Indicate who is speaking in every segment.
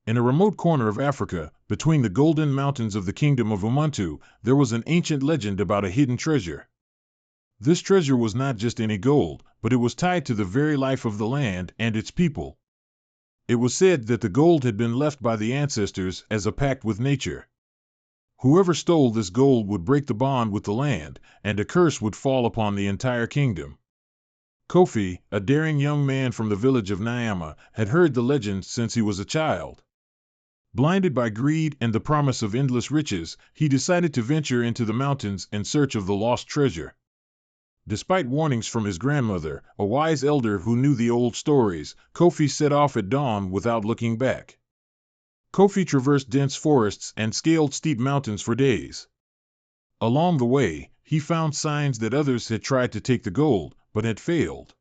Speaker 1: In a remote corner of Africa, between the golden mountains of the kingdom of Umuntu, there was an ancient legend about a hidden treasure. This treasure was not just any gold, but it was tied to the very life of the land and its people. It was said that the gold had been left by the ancestors as a pact with nature. Whoever stole this gold would break the bond with the land, and a curse would fall upon the entire kingdom. Kofi, a daring young man from the village of Nyama, had heard the legend since he was a child. Blinded by greed and the promise of endless riches, he decided to venture into the mountains in search of the lost treasure. Despite warnings from his grandmother, a wise elder who knew the old stories, Kofi set off at dawn without looking back. Kofi traversed dense forests and scaled steep mountains for days. Along the way, he found signs that others had tried to take the gold, but had failed.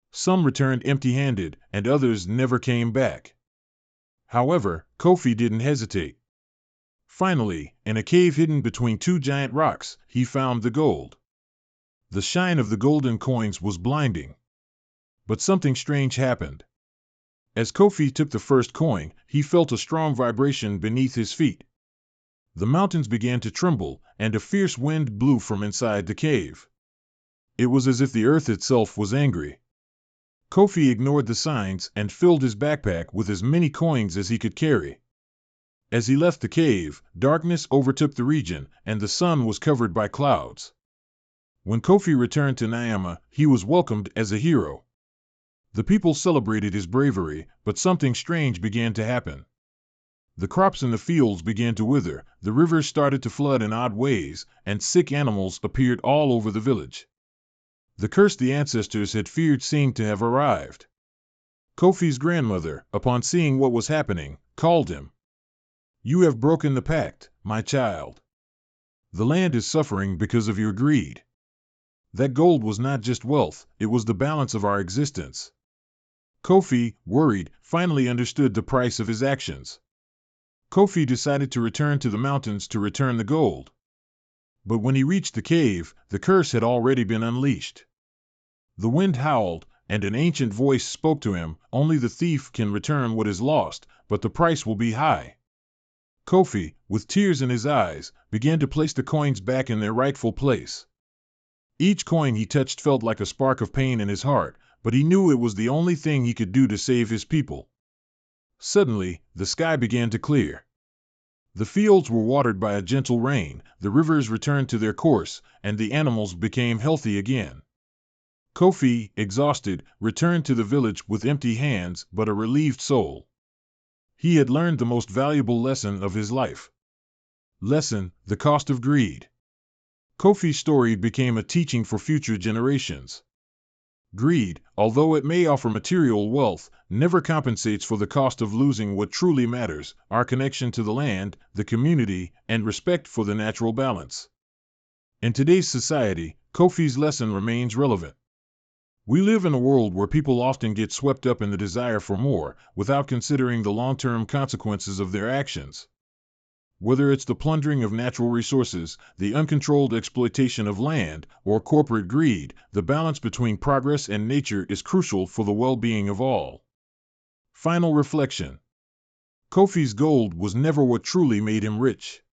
Speaker 1: Some returned empty-handed, and others never came back. However, Kofi didn't hesitate. Finally, in a cave hidden between two giant rocks, he found the gold. The shine of the golden coins was blinding. But something strange happened. As Kofi took the first coin, he felt a strong vibration beneath his feet. The mountains began to tremble, and a fierce wind blew from inside the cave. It was as if the earth itself was angry. Kofi ignored the signs and filled his backpack with as many coins as he could carry. As he left the cave, darkness overtook the region, and the sun was covered by clouds. When Kofi returned to Nyama, he was welcomed as a hero. The people celebrated his bravery, but something strange began to happen. The crops in the fields began to wither, the rivers started to flood in odd ways, and sick animals appeared all over the village. The curse the ancestors had feared seemed to have arrived. Kofi's grandmother, upon seeing what was happening, called him. "You have broken the pact, my child. The land is suffering because of your greed. That gold was not just wealth, it was the balance of our existence." Kofi, worried, finally understood the price of his actions. Kofi decided to return to the mountains to return the gold. But when he reached the cave, the curse had already been unleashed. The wind howled, and an ancient voice spoke to him, "Only the thief can return what is lost, but the price will be high." Kofi, with tears in his eyes, began to place the coins back in their rightful place. Each coin he touched felt like a spark of pain in his heart, but he knew it was the only thing he could do to save his people. Suddenly, the sky began to clear. The fields were watered by a gentle rain, the rivers returned to their course, and the animals became healthy again. Kofi, exhausted, returned to the village with empty hands but a relieved soul. He had learned the most valuable lesson of his life. Lesson: the cost of greed. Kofi's story became a teaching for future generations. Greed, although it may offer material wealth, never compensates for the cost of losing what truly matters: our connection to the land, the community, and respect for the natural balance. In today's society, Kofi's lesson remains relevant. We live in a world where people often get swept up in the desire for more, without considering the long-term consequences of their actions. Whether it's the plundering of natural resources, the uncontrolled exploitation of land, or corporate greed, the balance between progress and nature is crucial for the well-being of all. Final reflection. Kofi's gold was never what truly made him rich.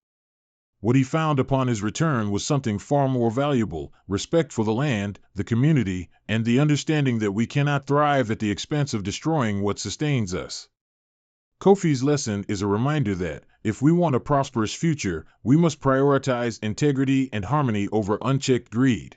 Speaker 1: What he found upon his return was something far more valuable: respect for the land, the community, and the understanding that we cannot thrive at the expense of destroying what sustains us. Kofi's lesson is a reminder that, if we want a prosperous future, we must prioritize integrity and harmony over unchecked greed.